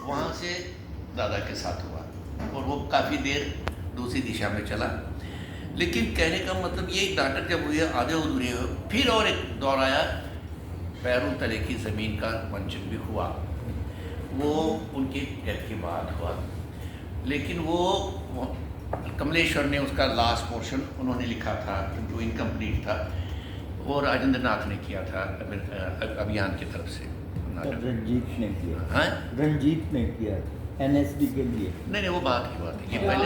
वहाँ से दादा के साथ हुआ और वो काफ़ी देर दूसरी दिशा में चला। लेकिन कहने का मतलब ये नाटक जब हुए आधे अधूरे हुए, फिर और एक दौर आया, पैरों तले की ज़मीन का मंचन भी हुआ। वो उनकी डेथ के बाद हुआ, लेकिन वो कमलेश्वर ने उसका लास्ट पोर्शन उन्होंने लिखा था जो इनकम्प्लीट था, वो राजेंद्र नाथ ने किया था अभियान की तरफ से। रंजीत ने किया। हाँ, रंजीत ने किया एनएसडी के लिए। नहीं वो बात की बात है, ये पहले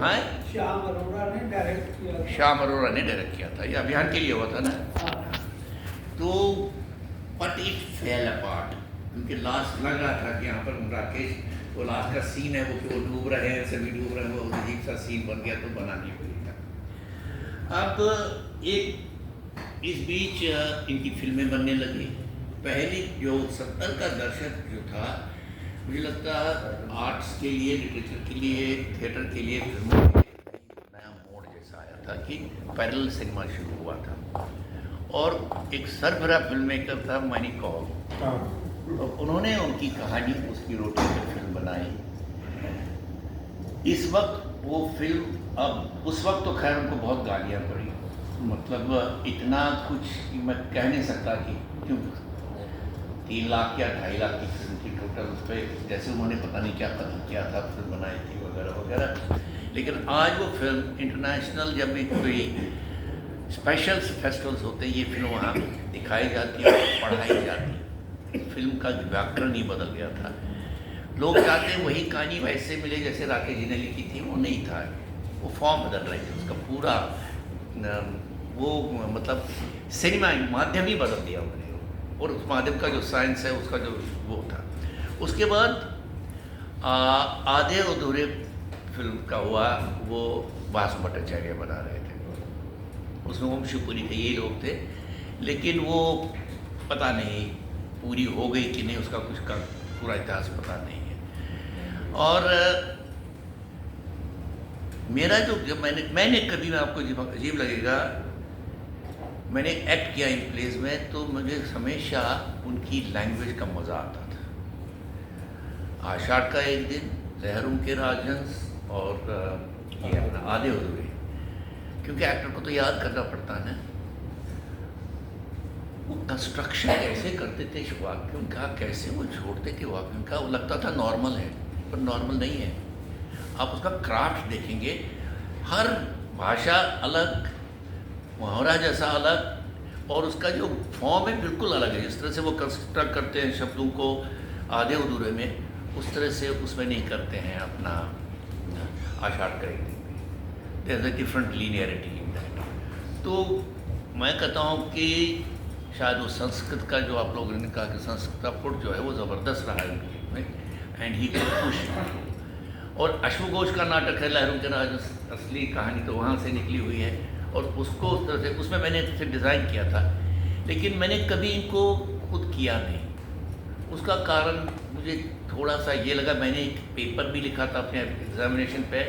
हाँ श्याम अरोड़ा ने डायरेक्ट किया। श्याम अरोड़ा ने डायरेक्ट किया था, ये अभियान के लिए हुआ था ना। तो बट इट फेल अपार्ट, क्योंकि लास्ट लग रहा था कि यहाँ पर राकेश, वो लास्ट का सीन है वो डूब रहे हैं, सभी डूब रहे हैं, वो अजीब सा सीन बन गया तो बना नहीं पड़ी था। अब एक इस बीच इनकी फिल्में बनने लगी। पहली जो 70 का दशक जो था, मुझे लगता है आर्ट्स के लिए, लिटरेचर के लिए, थिएटर के लिए फिल्मों के लिए नया मोड़ जैसा आया था कि पैरेलल सिनेमा शुरू हुआ था। और एक सरबरा फिल्म मेकर था मैनी कॉल, तो उन्होंने उनकी कहानी उसकी रोटी पर फिल्म बनाई। इस वक्त वो फिल्म, अब उस वक्त तो खैर उनको बहुत गालियाँ पड़ी, मतलब इतना कुछ मैं कह नहीं सकता कि क्यों 3 लाख या 2.5 लाख की फिल्म थी टोटल, उस पर जैसे उन्होंने पता नहीं क्या कदम किया था, फिल्म बनाई थी वगैरह वगैरह। लेकिन आज वो फिल्म इंटरनेशनल, जब भी कोई स्पेशल फेस्टिवल्स होते हैं, ये फिल्म वहाँ दिखाई जाती है, पढ़ाई जाती है। फिल्म का व्याकरण ही बदल गया था। लोग चाहते हैं वही कहानी वैसे मिले जैसे राकेश जी ने लिखी थी, वो नहीं था, वो फॉर्म बदल रहे थे उसका पूरा, वो मतलब सिनेमा माध्यम ही बदल दिया उन्होंने, और उस माध्यम का जो साइंस है उसका जो वो था। उसके बाद आधे अधूरे फिल्म का हुआ, वो वासु भट्टाचार्य बना रहे थे, उसमें ओम शिवपुरी थे, ये लोग थे, लेकिन वो पता नहीं पूरी हो गई कि नहीं, उसका कुछ का पूरा इतिहास पता नहीं है। और मेरा जो जब मैंने कभी, मैं आपको अजीब लगेगा, मैंने एक्ट किया इन प्लेस में, तो मुझे हमेशा उनकी लैंग्वेज का मज़ा आता था। आषाढ़ का एक दिन, लहरों के राजहंस, और ये अपना आधे अधूरे, क्योंकि एक्टर को तो याद करना पड़ता है ना, वो कंस्ट्रक्शन कैसे करते थे वाक्यों का, कैसे वो जोड़ते थे वाक्यों का, वो लगता था नॉर्मल है पर नॉर्मल नहीं है। आप उसका क्राफ्ट देखेंगे, हर भाषा अलग, मुहावरा जैसा अलग, और उसका जो फॉर्म है बिल्कुल अलग है। जिस तरह से वो कंस्ट्रक्ट करते हैं शब्दों को आधे अधूरे में, उस तरह से उसमें नहीं करते हैं अपना आषाढ़ का एक दिन में। There is a different linearity in that. तो मैं कहता हूँ कि शायद वो संस्कृत का, जो आप लोगों ने कहा कि संस्कृत का पुट जो है वो ज़बरदस्त रहा है उनके में, एंड ही कैन पुश। और अश्वघोष का नाटक है लहरों के राज, असली कहानी तो वहाँ से निकली हुई है, और उसको उस तरह से उसमें मैंने डिज़ाइन किया था, लेकिन मैंने कभी इनको खुद किया नहीं। उसका कारण मुझे थोड़ा सा ये लगा, मैंने एक पेपर भी लिखा था अपने एग्जामिनेशन पे,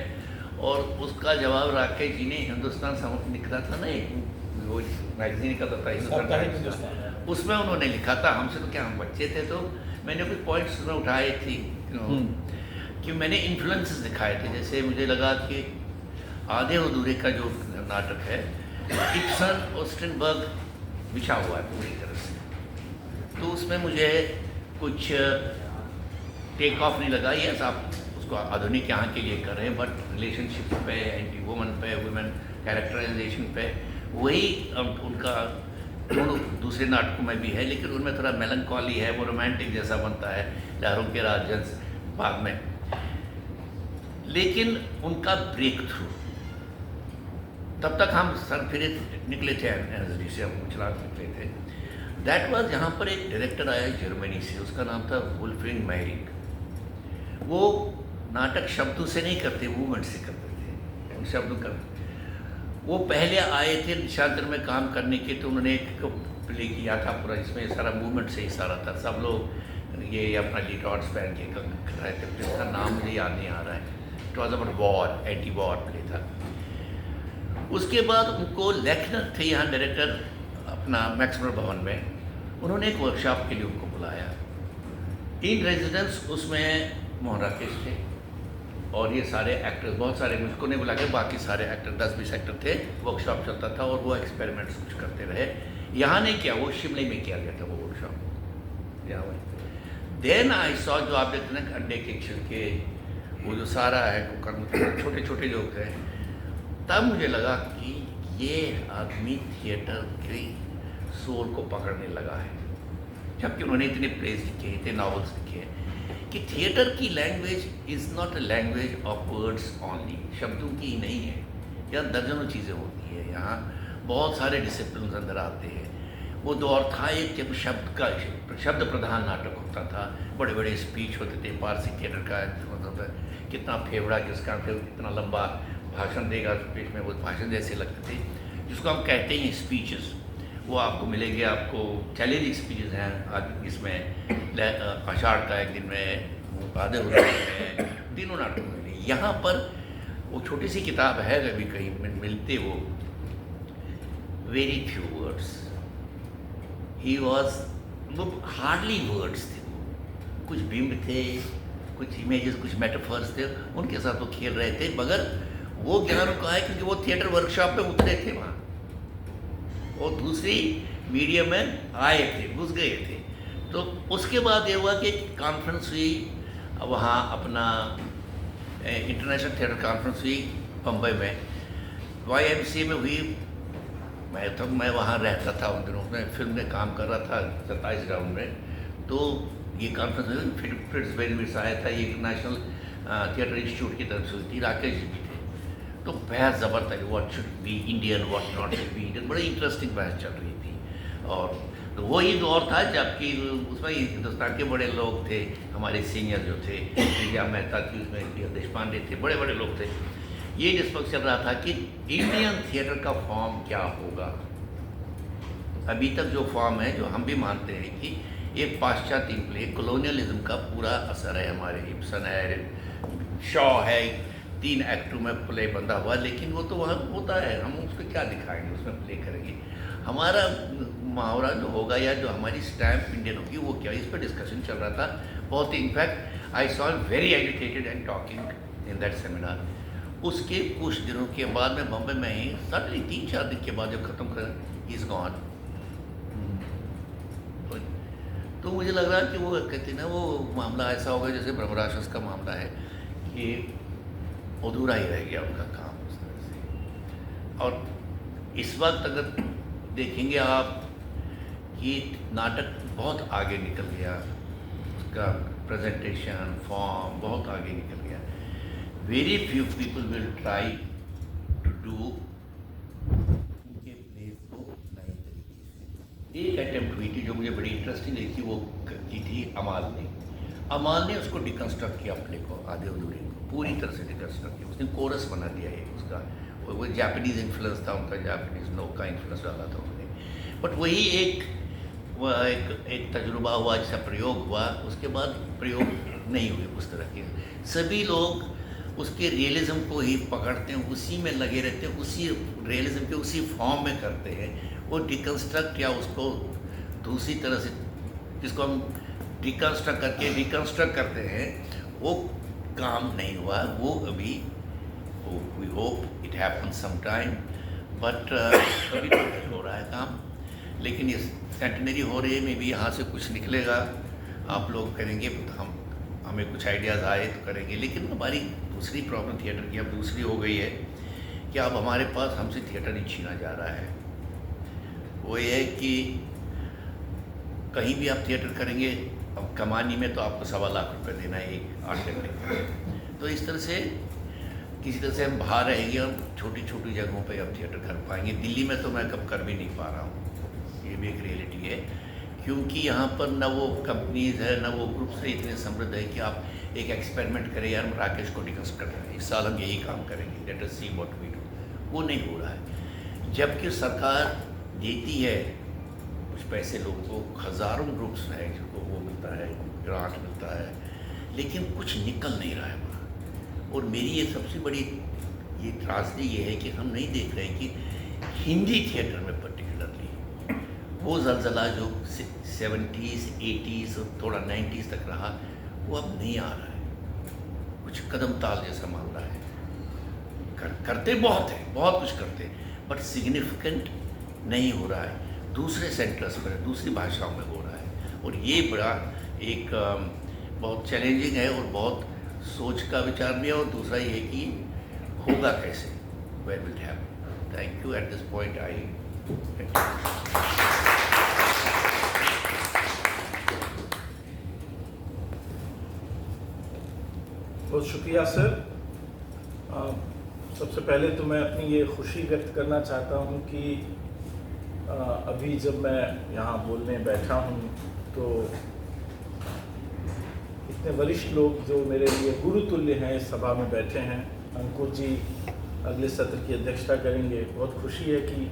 और उसका जवाब राकेश जी ने हिंदुस्तान निकला था ना, एक वो मैगजीन निकलता था हिंदुस्तान, उसमें उन्होंने लिखा था। हमसे तो क्या, हम बच्चे थे, तो मैंने कुछ पॉइंट्स उसमें उठाए थे कि मैंने इन्फ्लुएंसेस दिखाए थे। जैसे मुझे लगा कि आधे अधूरे का जो नाटक है, इब्सन और स्ट्रिनबर्ग बिछा हुआ है पूरी तरह से, तो उसमें मुझे कुछ टेक ऑफ नहीं लगा। ये आप उसको आधुनिक यहाँ के लिए कर रहे हैं, बट रिलेशनशिप पे, एंटी वुमन पे, वुमेन कैरेक्टराइजेशन पे, वही उनका दोनों दूसरे नाटकों में भी है, लेकिन उनमें थोड़ा मेलनकॉली है, वो रोमांटिक जैसा बनता है लहरों के राजहंस बाद में। लेकिन उनका ब्रेक थ्रू, तब तक हम सर फिरे निकले थे एनएसडी से, हम चला निकले थे। दैट वाज, यहाँ पर एक डायरेक्टर आया जर्मनी से, उसका नाम था वुल्फ्रिंग मैरिक। वो नाटक शब्दों से नहीं करते, मूवमेंट से करते थे, उन शब्दों का। वो पहले आए थे निशांतर में काम करने के, तो उन्होंने एक प्ले किया था पूरा, जिसमें सारा मूवमेंट से ही सारा था। सब लोग ये अपना डिटॉर्ड्स पहन के कर रहे थे, जिसका नाम मुझे याद नहीं आ रहा है। It was about war, anti war play था। उसके बाद उनको लेखनर थे यहाँ डायरेक्टर अपना मैक्समर भवन में, उन्होंने एक वर्कशॉप के लिए उनको बुलाया। इन रेजिडेंस उसमें मोहन राकेश थे और ये सारे एक्टर्स, बहुत सारे, मुझको नहीं बुला के बाकी सारे एक्टर 10-20 एक्टर थे। वर्कशॉप चलता था और वो एक्सपेरिमेंट्स कुछ करते रहे। यहाँ नहीं किया, वो शिमले में किया गया था वो वर्कशॉप यहाँ में। देन आई सॉ, जो आप देखते हैं अंडे के छिलके, वो जो सारा है छोटे छोटे जो थे, तब मुझे लगा कि ये आदमी थिएटर की सोल को पकड़ने लगा है। जबकि उन्होंने इतने प्लेस लिखे, इतने नॉवेल्स लिखे कि थिएटर की language is not a language of words only, शब्दों की ही नहीं है। यहाँ दर्जनों चीज़ें होती है, यहाँ बहुत सारे डिसिप्लिन अंदर आते हैं। वो दौर था एक जब शब्द प्रधान नाटक होता था, बड़े बड़े स्पीच होते थे। पारसी थिएटर का होता था, कितना फेवड़ा किसका फिर इतना लंबा भाषण देगा, स्पीच में वो भाषण जैसे लगते थे, जिसको हम कहते हैं स्पीचेस। वो आपको मिलेंगे, आपको चैलेंजिंग स्पीचेस हैं आज इसमें। आषाढ़ का एक दिन में, आधे होते हैं, तीनों नाटक मिले। यहाँ पर वो छोटी सी किताब है, कभी कहीं मिलते वो, very few words, he was, वो हार्डली वर्ड्स थे, वो कुछ बिंब थे, कुछ इमेजेस, कुछ मेटाफर्स थे, उनके साथ वो खेल रहे थे। मगर वो ज्ञान का है क्योंकि वो थिएटर वर्कशॉप में उतरे थे वहाँ, और दूसरी मीडियम में आए थे, घुस गए थे। तो उसके बाद ये हुआ कि कॉन्फ्रेंस हुई वहाँ, अपना इंटरनेशनल थिएटर कॉन्फ्रेंस हुई बम्बई में, YMCA में हुई। मैं वहाँ रहता था उन दिनों में, फिल्म में काम कर रहा था 27 ग्राउंड में। तो ये कॉन्फ्रेंस हुई, फिर फिट्सबरी में आया था, ये इंटरनेशनल थिएटर इंस्टीट्यूट की तरफ से हुई थी, राकेश जी भी थे। तो बहस ज़बरदस्त, what should be Indian, what not should be Indian, बड़ी इंटरेस्टिंग बहस चल रही थी। और तो वही दौर था जबकि उसमें हिंदुस्तान के बड़े लोग थे, हमारे सीनियर जो थे, विजया मेहता थी उसमें, देशपांडे थे, बड़े बड़े लोग थे। ये डिस्कस चल रहा था कि इंडियन थिएटर का फॉर्म क्या होगा। अभी तक जो फॉर्म है, जो हम भी मानते हैं कि ये पाश्चात्य प्ले, कॉलोनियलिज्म का पूरा असर है। हमारे इब्सन है, शॉ है, 3 एक्टों में प्ले बंधा हुआ, लेकिन वो तो वहाँ होता है, हम उसको क्या दिखाएंगे, उसमें प्ले करेंगे। हमारा मुहावरा जो होगा या जो हमारी स्टैम्प इंडियन होगी वो क्या, इस पर डिस्कशन चल रहा था बहुत ही। In fact I saw very educated and talking in that seminar. उसके कुछ दिनों के बाद में बम्बई में ही, सडनली 3-4 दिन के बाद जब ख़त्म कर, इज़ गॉन। तो मुझे लग रहा है कि वो कहते ना, वो मामला ऐसा होगा जैसे ब्रह्मराक्षस का मामला है कि अधूरा ही रह गया उनका काम उस तरह से। और इस वक्त अगर देखेंगे आप कि नाटक बहुत आगे निकल गया, उसका प्रेजेंटेशन फॉर्म बहुत आगे निकल गया। Very few people will try to do उनके प्लेस को नए तरीके से। एक अटेम्प्ट हुई थी जो मुझे बड़ी इंटरेस्टिंग लगी थी, वो की थी अमाल ने उसको डिकन्स्ट्रक्ट किया प्ले को, आधे अधूरे को पूरी तरह से डिकन्स्ट्रक्ट किया। उसने कोरस बना दिया है उसका, वो जापानीज़ इन्फ्लुएंस था उनका, जापानीज़ लोग का इन्फ्लुएंस डाला था उन्होंने। बट वही एक तजुर्बा हुआ, जिसका प्रयोग हुआ, उसके बाद प्रयोग नहीं हुए उस तरह के। सभी लोग उसके रियलिज़म को ही पकड़ते हैं, उसी में लगे रहते हैं, उसी रियलिज़म के उसी फॉर्म में करते हैं। वो डिकन्स्ट्रक्ट या उसको दूसरी तरह से, जिसको हम डिकन्स्ट्रक्ट करके रिकन्स्ट्रक्ट करते हैं, वो काम नहीं हुआ। वो अभी we hope it happen some time, but अभी तो नहीं हो रहा है काम। लेकिन ये सेंटेनरी हो रही है, में भी यहाँ से कुछ निकलेगा, आप लोग करेंगे तो हमें कुछ आइडियाज़ आए तो करेंगे। लेकिन हमारी दूसरी प्रॉब्लम थिएटर की अब दूसरी हो गई है कि अब हमारे पास हमसे थिएटर नहीं छीना जा रहा है। वो ये है कि कहीं भी आप थिएटर करेंगे, अब कमानी में तो आपको 1.25 लाख रुपये देना है एक 8 घंटे का। तो इस तरह से किसी तरह से हम बाहर रहेंगे और छोटी छोटी जगहों पे अब थिएटर कर पाएंगे। दिल्ली में तो मैं कब कर भी नहीं पा रहा हूँ, ये भी एक रियलिटी है, क्योंकि यहाँ पर न वो कंपनीज़ है, न वो ग्रुप्स है इतने समृद्ध है कि आप एक एक्सपेरिमेंट करें, यार राकेश को डिकन्स्ट्रक्ट करें, इस साल हम यही काम करेंगे, let us see what we do. वो नहीं हो रहा है। जबकि सरकार देती है कुछ पैसे लोगों को, हज़ारों ग्रुप्स हैं जिनको वो मिलता है, ग्रांट मिलता है, लेकिन कुछ निकल नहीं रहा है वहाँ। और मेरी ये सबसे बड़ी ये त्रासदी ये है कि हम नहीं देख रहे कि हिंदी थिएटर में पर्टिकुलरली वो ज़लज़ला जो 70s 80s और थोड़ा 90s तक रहा, वो अब नहीं आ रहा है, कुछ कदम ताल जैसा मान रहा है। करते बहुत है, बहुत कुछ करते, बट सिग्निफिकेंट नहीं हो रहा है, दूसरे सेंटर्स पर, दूसरी भाषाओं में हो रहा है। और ये बड़ा एक बहुत चैलेंजिंग है और बहुत सोच का विचार भी है। और दूसरा ये है कि होगा कैसे, where will it happen. Thank you. At this point I बहुत शुक्रिया सर। सबसे पहले तो मैं अपनी ये खुशी व्यक्त करना चाहता हूँ कि अभी जब मैं यहाँ बोलने बैठा हूँ तो इतने वरिष्ठ लोग जो मेरे लिए गुरुतुल्य हैं इस सभा में बैठे हैं। अंकुर जी अगले सत्र की अध्यक्षता करेंगे। बहुत खुशी है कि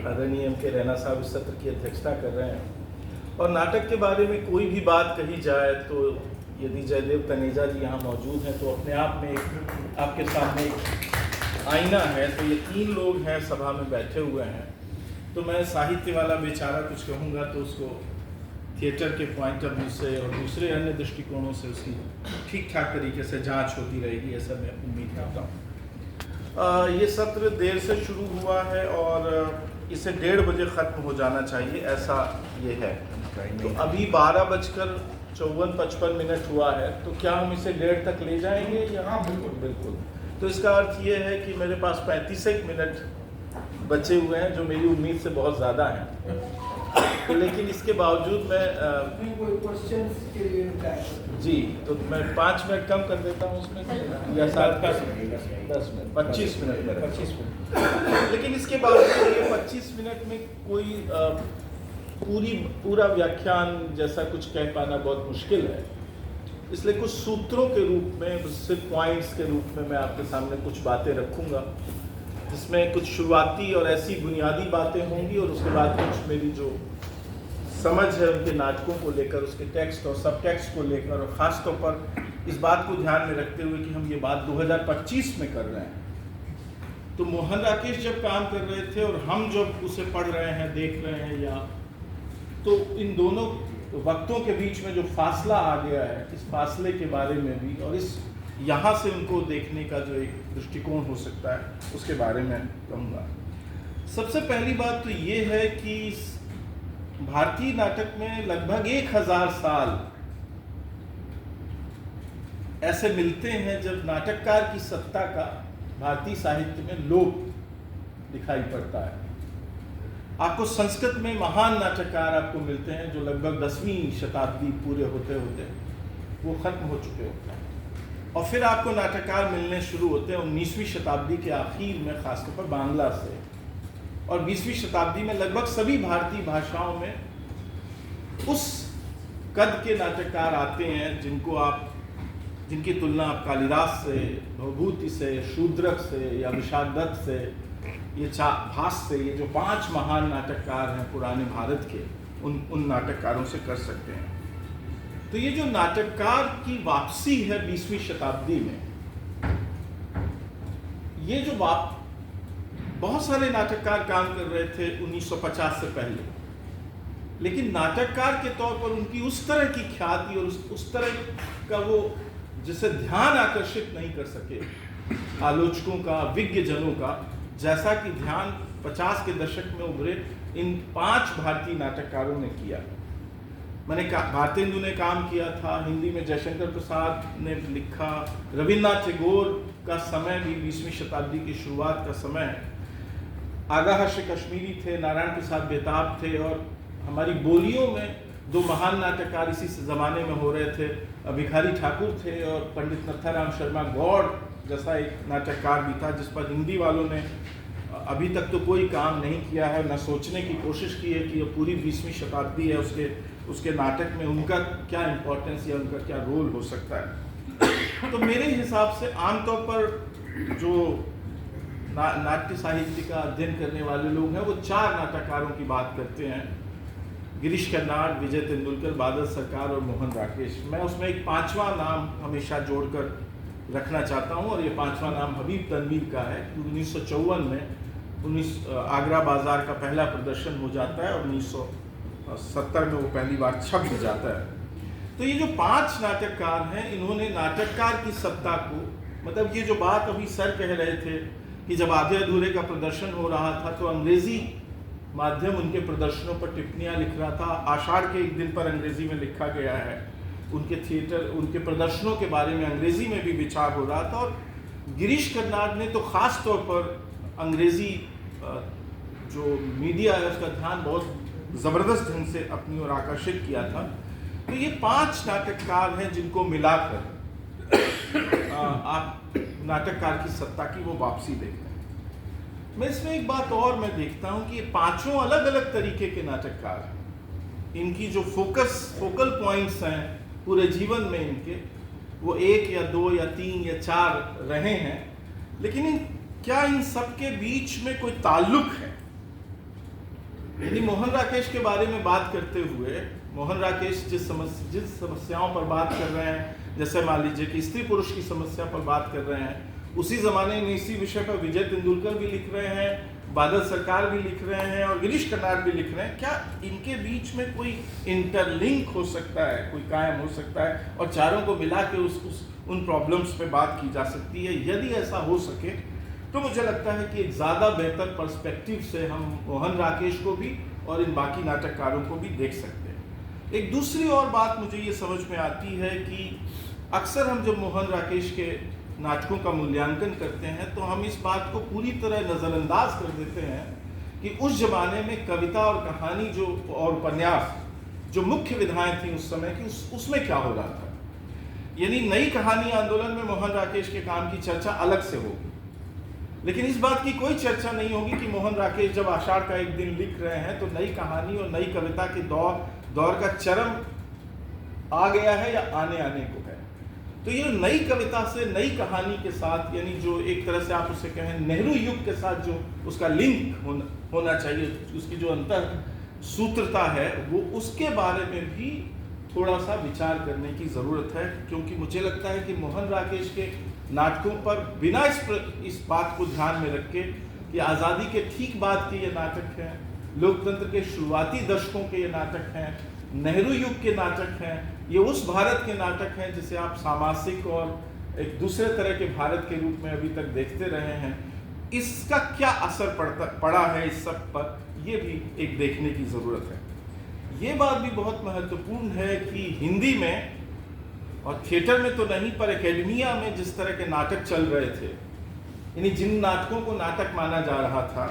आदरणीय एम के रैना साहब इस सत्र की अध्यक्षता कर रहे हैं। और नाटक के बारे में कोई भी बात कही जाए तो यदि जयदेव तनेजा जी यहाँ मौजूद हैं तो अपने आप में आपके सामने एक आईना है। तो ये 3 लोग हैं सभा में बैठे हुए हैं, तो मैं साहित्य वाला बेचारा कुछ कहूँगा तो उसको थिएटर के पॉइंट ऑफ व्यू से और दूसरे अन्य दृष्टिकोणों से उसकी ठीक ठाक तरीके से जांच होती रहेगी, ऐसा मैं उम्मीद करता हूँ। ये सत्र देर से शुरू हुआ है और इसे 1:30 बजे ख़त्म हो जाना चाहिए, ऐसा ये है। तो अभी 12:54-55 हुआ है, तो क्या हम इसे 1:30 तक ले जाएंगे या? हाँ बिल्कुल। तो इसका अर्थ ये है कि मेरे पास 35 मिनट बचे हुए हैं, जो मेरी उम्मीद से बहुत ज़्यादा हैं। तो लेकिन इसके बावजूद मैं क्वेश्चन के लिए जी, तो मैं 5 मिनट कम कर देता हूँ उसमें से, या 10 मिनट 25 मिनट। लेकिन इसके बावजूद ये 25 मिनट में कोई पूरा व्याख्यान जैसा कुछ कह पाना बहुत मुश्किल है। इसलिए कुछ सूत्रों के रूप में, सिर्फ पॉइंट्स के रूप में मैं आपके सामने कुछ बातें रखूँगा, जिसमें कुछ शुरुआती और ऐसी बुनियादी बातें होंगी और उसके बाद कुछ मेरी जो समझ है उनके नाटकों को लेकर, उसके टेक्स्ट और सब टेक्स्ट को लेकर, और ख़ास तौर पर इस बात को ध्यान में रखते हुए कि हम ये बात 2025 में कर रहे हैं। तो मोहन राकेश जब काम कर रहे थे और हम जब उसे पढ़ रहे हैं, देख रहे हैं, या तो इन दोनों वक्तों के बीच में जो फासला आ गया है, इस फासले के बारे में भी, और इस यहाँ से उनको देखने का जो एक दृष्टिकोण हो सकता है उसके बारे में कहूँगा। सबसे पहली बात तो ये है कि भारतीय नाटक में लगभग 1000 साल ऐसे मिलते हैं जब नाटककार की सत्ता का भारतीय साहित्य में लोप दिखाई पड़ता है। आपको संस्कृत में महान नाटककार आपको मिलते हैं जो लगभग 10वीं शताब्दी पूरे होते होते वो खत्म हो चुके होते हैं, और फिर आपको नाटककार मिलने शुरू होते हैं 19वीं शताब्दी के आखिर में, खासतौर पर बांग्ला से। और 20वीं शताब्दी में लगभग सभी भारतीय भाषाओं में उस कद के नाटककार आते हैं जिनकी तुलना आप कालिदास से, भवभूति से, शूद्रक से या विशाख दत्त से, ये भास से, ये जो 5 महान नाटककार हैं पुराने भारत के, उन नाटककारों से कर सकते हैं। तो ये जो नाटककार की वापसी है 20वीं शताब्दी में, ये जो बहुत सारे नाटककार काम कर रहे थे 1950 से पहले, लेकिन नाटककार के तौर पर उनकी उस तरह की ख्याति और उस तरह का वो जिसे ध्यान आकर्षित नहीं कर सके आलोचकों का, विज्ञजनों का, जैसा कि ध्यान 50 के दशक में उभरे इन 5 भारतीय नाटककारों ने किया। मैंने भारतेंदु ने काम किया था, हिंदी में जयशंकर प्रसाद ने लिखा, रविन्द्रनाथ टैगोर का समय भी 20वीं शताब्दी की शुरुआत का समय, आगाहर्ष कश्मीरी थे, नारायण प्रसाद बेताब थे, और हमारी बोलियों में 2 महान नाटककार इसी ज़माने में हो रहे थे, भिखारी ठाकुर थे और पंडित नथाराम शर्मा गौड़ जैसा एक नाटककार भी था, जिस पर हिंदी वालों ने अभी तक तो कोई काम नहीं किया है, न सोचने की कोशिश की है कि ये पूरी 20वीं शताब्दी है, उसके नाटक में उनका क्या इम्पोर्टेंस या उनका क्या रोल हो सकता है। तो मेरे हिसाब से आमतौर पर जो नाट्य साहित्य का अध्ययन करने वाले लोग हैं वो 4 नाटककारों की बात करते हैं, गिरीश कर्नाड, विजय तेंदुलकर, बादल सरकार और मोहन राकेश। मैं उसमें एक 5वां नाम हमेशा जोड़कर रखना चाहता हूं, और ये 5वां नाम हबीब तनवीर का है। 1954 में आगरा बाजार का पहला प्रदर्शन हो जाता है और 70 में वो पहली बार छप भी जाता है। तो ये जो 5 नाटककार हैं, इन्होंने नाटककार की सत्ता को, मतलब ये जो बात अभी सर कह रहे थे कि जब आधे अधूरे का प्रदर्शन हो रहा था तो अंग्रेजी माध्यम उनके प्रदर्शनों पर टिप्पणियां लिख रहा था। आषाढ़ के एक दिन पर अंग्रेजी में लिखा गया है, उनके थिएटर, उनके प्रदर्शनों के बारे में अंग्रेजी में भी विचार हो रहा था। और गिरीश कर्नाड ने तो खास तौर पर अंग्रेजी जो मीडिया है उसका ध्यान बहुत ज़बरदस्त ढंग से अपनी ओर आकर्षित किया था। तो ये 5 नाटककार हैं जिनको मिलाकर आप नाटककार की सत्ता की वो वापसी देखते हैं। मैं इसमें एक बात और मैं देखता हूं कि ये 5 अलग अलग तरीके के नाटककार हैं। इनकी जो फोकल पॉइंट्स हैं पूरे जीवन में इनके, वो 1 या 2 या 3 या 4 रहे हैं, लेकिन क्या इन सब के बीच में कोई ताल्लुक है? यदि मोहन राकेश के बारे में बात करते हुए, मोहन राकेश जिस समस्याओं पर बात कर रहे हैं, जैसे मान लीजिए कि स्त्री पुरुष की समस्या पर बात कर रहे हैं, उसी ज़माने में इसी विषय पर विजय तेंदुलकर भी लिख रहे हैं, बादल सरकार भी लिख रहे हैं और गिरीश कर्नाड भी लिख रहे हैं। क्या इनके बीच में कोई इंटरलिंक हो सकता है, कोई कायम हो सकता है और चारों को मिला के उन प्रॉब्लम्स पे बात की जा सकती है? यदि ऐसा हो सके तो मुझे लगता है कि एक ज़्यादा बेहतर पर्सपेक्टिव से हम मोहन राकेश को भी और इन बाकी नाटककारों को भी देख सकते हैं। एक दूसरी और बात मुझे ये समझ में आती है कि अक्सर हम जब मोहन राकेश के नाटकों का मूल्यांकन करते हैं तो हम इस बात को पूरी तरह नज़रअंदाज कर देते हैं कि उस जमाने में कविता और कहानी जो और उपन्यास जो मुख्य विधाएं थी उस समय की, उसमें क्या हो रहा था। यानी नई कहानी आंदोलन में मोहन राकेश के काम की चर्चा अलग से होगी, लेकिन इस बात की कोई चर्चा नहीं होगी कि मोहन राकेश जब आषाढ़ का एक दिन लिख रहे हैं तो नई कहानी और नई कविता के दौर का चरम आ गया है या आने को है। तो ये नई कविता से नई कहानी के साथ, यानी जो एक तरह से आप उसे कहें नेहरू युग के साथ जो उसका लिंक होना चाहिए, उसकी जो अंतर सूत्रता है, वो उसके बारे में भी थोड़ा सा विचार करने की ज़रूरत है। क्योंकि मुझे लगता है कि मोहन राकेश के नाटकों पर बिना इस बात को ध्यान में रख के कि आज़ादी के ठीक बाद के ये नाटक हैं, लोकतंत्र के शुरुआती दशकों के ये नाटक हैं, नेहरू युग के नाटक हैं, ये उस भारत के नाटक हैं जिसे आप सामासिक और एक दूसरे तरह के भारत के रूप में अभी तक देखते रहे हैं। इसका क्या असर पड़ा है इस सब पर, ये भी एक देखने की ज़रूरत है। ये बात भी बहुत महत्वपूर्ण है कि हिंदी में और थिएटर में तो नहीं पर एकेडमिया में जिस तरह के नाटक चल रहे थे, यानी जिन नाटकों को नाटक माना जा रहा था,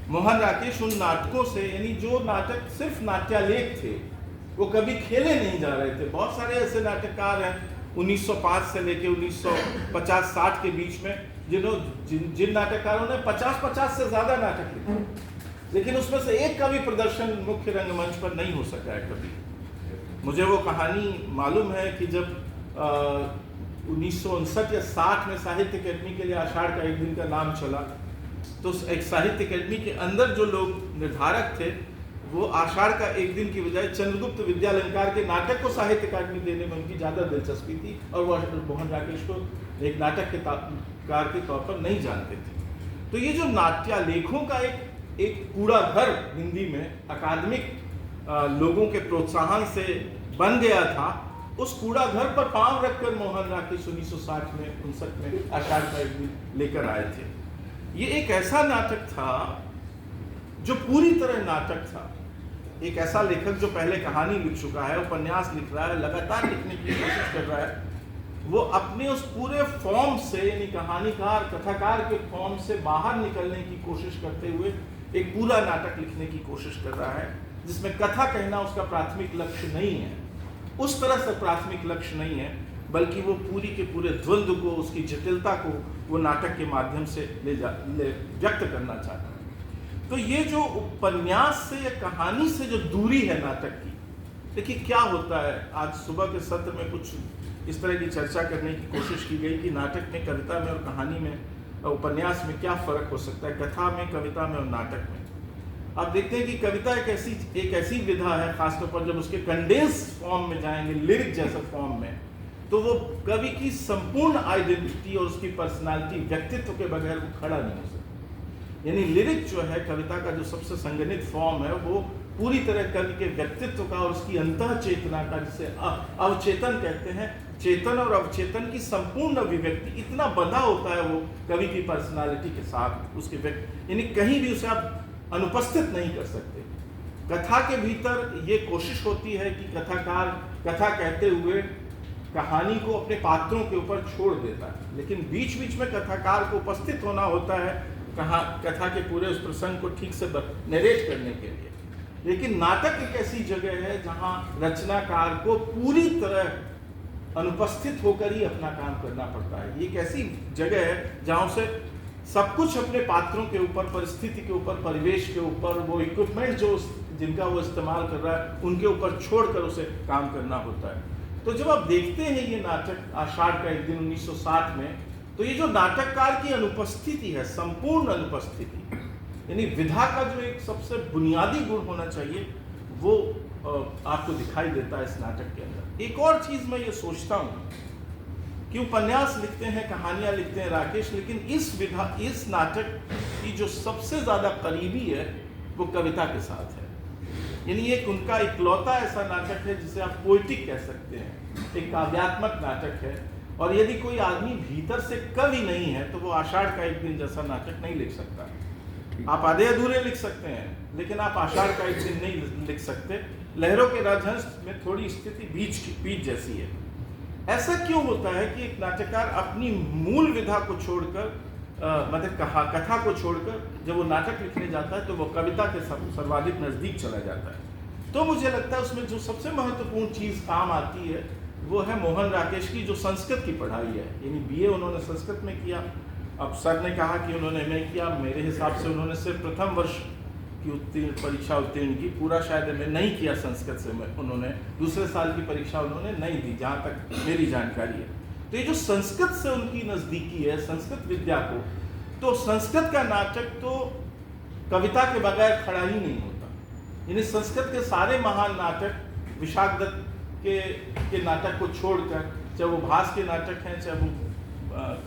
मोहन राकेश उन नाटकों से, यानी जो नाटक सिर्फ नाट्यालेख थे, वो कभी खेले नहीं जा रहे थे। बहुत सारे ऐसे नाटककार हैं 1905 से लेके 1950-60 के बीच में जिन नाटककारों ने 50 से ज़्यादा नाटक लिखे, लेकिन उसमें से एक का भी प्रदर्शन मुख्य रंगमंच पर नहीं हो सका है कभी। मुझे वो कहानी मालूम है कि जब 1959 या 60 में साहित्य अकेडमी के लिए आषाढ़ का एक दिन का नाम चला, तो एक साहित्य अकेडमी के अंदर जो लोग निर्धारक थे वो आषाढ़ का एक दिन की बजाय चंद्रगुप्त विद्यालंकार के नाटक को साहित्य अकादमी देने में उनकी ज़्यादा दिलचस्पी थी और वो मोहन राकेश को एक नाटक के कार के तौर पर नहीं जानते थे। तो ये जो नाट्यालेखों का एक कूड़ा घर हिंदी में अकादमिक लोगों के प्रोत्साहन से बन गया था, उस कूड़ा घर पर पांव रखकर मोहन राकेश 1960 में 59 में आषाढ़ का एक दिन लेकर आए थे। ये एक ऐसा नाटक था जो पूरी तरह नाटक था। एक ऐसा लेखक जो पहले कहानी लिख चुका है, उपन्यास लिख रहा है, लगातार लिखने की कोशिश कर रहा है, वो अपने उस पूरे फॉर्म से, यानी कहानीकार कथाकार के फॉर्म से बाहर निकलने की कोशिश करते हुए एक पूरा नाटक लिखने की कोशिश कर रहा है, जिसमें कथा कहना उसका प्राथमिक लक्ष्य नहीं है, उस तरह से प्राथमिक लक्ष्य नहीं है, बल्कि वो पूरी के पूरे द्वंद्व को, उसकी जटिलता को वो नाटक के माध्यम से व्यक्त करना चाहता है। तो ये जो उपन्यास से या कहानी से जो दूरी है नाटक की, देखिए क्या होता है। आज सुबह के सत्र में कुछ इस तरह की चर्चा करने की कोशिश की गई कि नाटक में, कविता में और कहानी में, उपन्यास में क्या फ़र्क हो सकता है, कथा में, कविता में और नाटक में। आप देखते हैं कि कविता एक ऐसी विधा है, खासतौर पर जब उसके कंडेंस फॉर्म में जाएंगे, लिरिक जैसे फॉर्म में, तो वो कवि की संपूर्ण आइडेंटिटी और उसकी पर्सनालिटी, व्यक्तित्व के बगैर वो खड़ा नहीं हो सकता। यानी लिरिक जो है, कविता का जो सबसे संगठित फॉर्म है, वो पूरी तरह कवि के व्यक्तित्व का और उसकी अंतः चेतना का, जिसे अवचेतन कहते हैं, चेतन और अवचेतन की संपूर्ण अभिव्यक्ति, इतना बंधा होता है वो कवि की पर्सनालिटी के साथ, उसके व्यक्ति, यानी कहीं भी उसे आप अनुपस्थित नहीं कर सकते। कथा के भीतर ये कोशिश होती है कि कथाकार कथा कहते हुए कहानी को अपने पात्रों के ऊपर छोड़ देता है, लेकिन बीच बीच में कथाकार को उपस्थित होना होता है कथा के पूरे उस प्रसंग को ठीक से नरेट करने के लिए। लेकिन नाटक एक ऐसी जगह है जहां रचनाकार को पूरी तरह अनुपस्थित होकर ही अपना काम करना पड़ता है। ये एक ऐसी जगह है जहां उसे सब कुछ अपने पात्रों के ऊपर, परिस्थिति के ऊपर, परिवेश के ऊपर, वो इक्विपमेंट जो जिनका वो इस्तेमाल कर रहा है उनके ऊपर छोड़कर उसे काम करना होता है। तो जब आप देखते हैं ये नाटक आषाढ़ का एक दिन 1960 में, तो ये जो नाटककार की अनुपस्थिति है, संपूर्ण अनुपस्थिति, यानी विधा का जो एक सबसे बुनियादी गुण होना चाहिए वो आपको दिखाई देता है इस नाटक के अंदर। एक और चीज मैं ये सोचता हूँ कि उपन्यास लिखते हैं, कहानियां लिखते हैं राकेश, लेकिन इस नाटक की जो सबसे ज्यादा करीबी है वो कविता के साथ है। यानी एक उनका इकलौता ऐसा नाटक है जिसे आप पोएटिक कह सकते हैं, एक काव्यात्मक नाटक है। और यदि कोई आदमी भीतर से कवि नहीं है तो वो आषाढ़ का एक दिन जैसा नाटक नहीं लिख सकता। आप आधे अधूरे लिख सकते हैं, लेकिन आप आषाढ़ का एक दिन नहीं लिख सकते। लहरों के राजहंस में थोड़ी स्थिति बीच जैसी है। ऐसा क्यों होता है कि एक नाटककार अपनी मूल विधा को छोड़कर, मतलब कथा को छोड़कर जब वो नाटक लिखने जाता है तो वो कविता के सर्वाधिक नजदीक चला जाता है। तो मुझे लगता है उसमें जो सबसे महत्वपूर्ण चीज काम आती है वो है मोहन राकेश की जो संस्कृत की पढ़ाई है। यानी बीए उन्होंने संस्कृत में किया। अब सर ने कहा कि उन्होंने एमए किया, मेरे हिसाब से उन्होंने सिर्फ प्रथम वर्ष की परीक्षा उत्तीर्ण की, पूरा शायद एमए नहीं किया संस्कृत से। उन्होंने दूसरे साल की परीक्षा उन्होंने नहीं दी, जहाँ तक मेरी जानकारी है। तो ये जो संस्कृत से उनकी नज़दीकी है, संस्कृत विद्या को, तो संस्कृत का नाटक तो कविता के बगैर खड़ा ही नहीं होता। यानी संस्कृत के सारे महान नाटक विशाख दत्त के नाटक को छोड़कर, चाहे वो भास के नाटक हैं, चाहे वो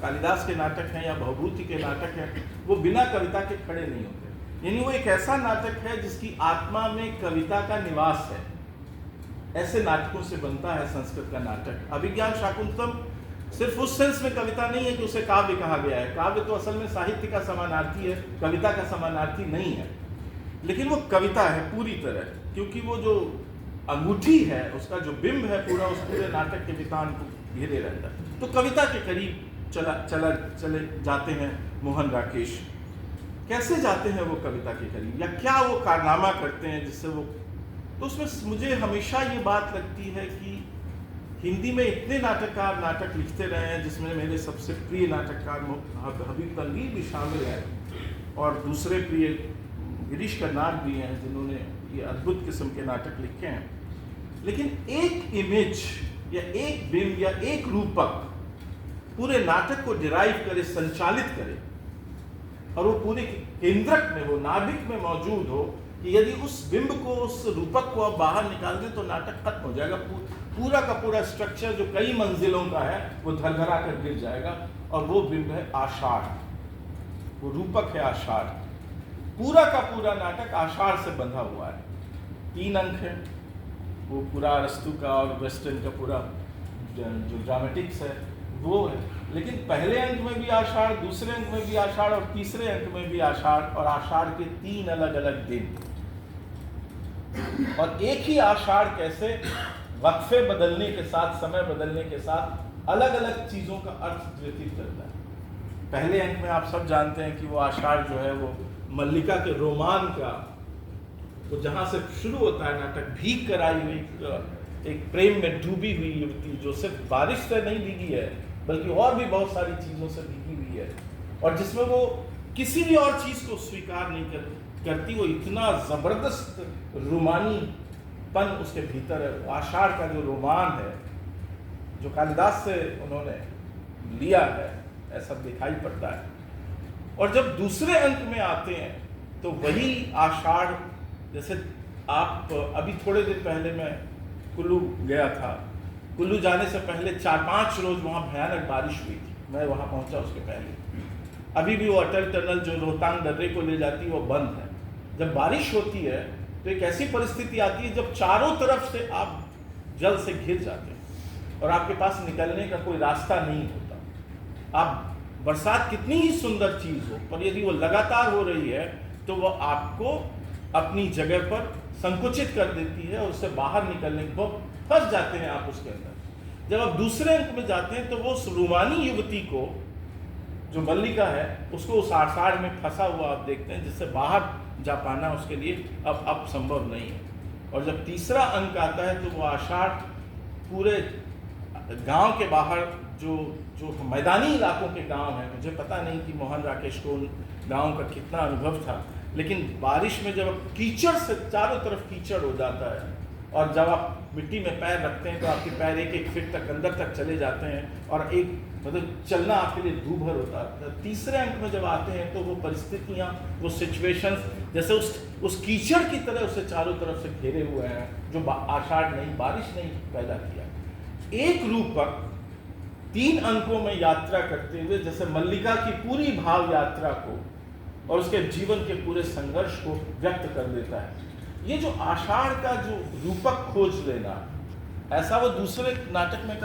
कालिदास के नाटक हैं या भवभूति के नाटक हैं, वो बिना कविता के खड़े नहीं होते। यानी वो एक ऐसा नाटक है जिसकी आत्मा में कविता का निवास है। ऐसे नाटकों से बनता है संस्कृत का नाटक। अभिज्ञान शाकुंतलम सिर्फ उस सेंस में कविता नहीं है कि उसे काव्य कहा गया है। काव्य तो असल में साहित्य का समानार्थी है, कविता का समानार्थी नहीं है। लेकिन वो कविता है पूरी तरह, क्योंकि वो जो अंगूठी है, उसका जो बिंब है पूरा, उस पूरे नाटक के वितान को घेरे रहता है। तो कविता के करीब चले जाते हैं मोहन राकेश। कैसे जाते हैं वो कविता के करीब, या क्या वो कारनामा करते हैं जिससे वो, तो उसमें मुझे हमेशा ये बात लगती है कि हिंदी में इतने नाटककार नाटक लिखते रहे हैं, जिसमें मेरे सबसे प्रिय नाटककार हबीब तनवीर भी शामिल है, और दूसरे प्रिय गिरीश कर्नाड भी हैं जिन्होंने ये अद्भुत किस्म के नाटक लिखे हैं। लेकिन एक इमेज या एक बिंब या एक रूपक पूरे नाटक को डिराइव करे, संचालित करे, और वो पूरे केंद्रक में, वो नाभिक में मौजूद हो, कि यदि उस बिंब को, उस रूपक को आप बाहर निकाल दें तो नाटक खत्म हो जाएगा। पूरा का पूरा स्ट्रक्चर जो कई मंजिलों का है वो धरधरा कर गिर जाएगा। और वो बिंब है आषाढ़, वो रूपक है आषाढ़। पूरा का पूरा नाटक आषाढ़ से बंधा हुआ है। 3 अंक है, वो पूरा अरस्तु का और वेस्टर्न का पूरा जो ड्रामेटिक्स है वो है। लेकिन पहले अंक में भी आषाढ़, दूसरे अंक में भी आषाढ़, और तीसरे अंक में भी आषाढ़, और आषाढ़ के 3 अलग अलग दिन। और एक ही आषाढ़ कैसे वक्फे बदलने के साथ, समय बदलने के साथ अलग अलग चीजों का अर्थ व्यतीत करता है। पहले अंक में आप सब जानते हैं कि वो आषाढ़ जो है वो मल्लिका के रोमान का, वो जहां से शुरू होता है नाटक, भीग कर आई हुई एक प्रेम में डूबी हुई युवती, जो सिर्फ बारिश से नहीं भीगी है बल्कि और भी बहुत सारी चीजों से भीगी हुई है, और जिसमें वो किसी भी और चीज को स्वीकार नहीं करती। वो इतना जबरदस्त रोमानीपन उसके भीतर है। आषाढ़ का जो रोमान है, जो कालिदास से उन्होंने लिया है, ऐसा दिखाई पड़ता है। और जब दूसरे अंक में आते हैं तो वही आषाढ़, जैसे आप अभी थोड़े दिन पहले मैं कुल्लू गया था, कुल्लू जाने से पहले 4-5 रोज वहाँ भयानक बारिश हुई थी। मैं वहाँ पहुँचा उसके पहले। अभी भी वो अटल टनल जो रोहतांग दर्रे को ले जाती है वो बंद है। जब बारिश होती है तो एक ऐसी परिस्थिति आती है जब चारों तरफ से आप जल से घिर जाते हैं और आपके पास निकलने का कोई रास्ता नहीं होता। आप बरसात कितनी ही सुंदर चीज हो, पर यदि वो लगातार हो रही है तो वो आपको अपनी जगह पर संकुचित कर देती है और उससे बाहर निकलने को फंस जाते हैं आप उसके अंदर। जब आप दूसरे अंक में जाते हैं तो वो उस रूमानी युवती को, जो मल्लिका है, उसको उस आषाढ़ में फंसा हुआ आप देखते हैं, जिससे बाहर जा पाना उसके लिए अब संभव नहीं है। और जब तीसरा अंक आता है तो वो आषाढ़ पूरे गांव के बाहर जो मैदानी इलाकों के गांव हैं, मुझे पता नहीं कि मोहन राकेश को उन गांव का कितना अनुभव था, लेकिन बारिश में जब कीचड़ से चारों तरफ कीचड़ हो जाता है और जब आप मिट्टी में पैर रखते हैं तो आपके पैर एक एक फीट तक अंदर तक चले जाते हैं और एक मतलब चलना आपके लिए दूभर होता है। तीसरे अंक में जब आते हैं तो वो परिस्थितियाँ, वो सिचुएशंस जैसे उस कीचड़ की तरह उसे चारों तरफ से घेरे हुए हैं, जो आषाढ़ नहीं, बारिश नहीं पैदा किया। एक रूपक 3 अंकों में यात्रा करते हुए जैसे मल्लिका की पूरी भाव यात्रा को और उसके जीवन के पूरे संघर्ष को व्यक्त कर देता है। ये जो आषाढ़ का जो रूपक खोज लेना, ऐसा वो दूसरे नाटक में कर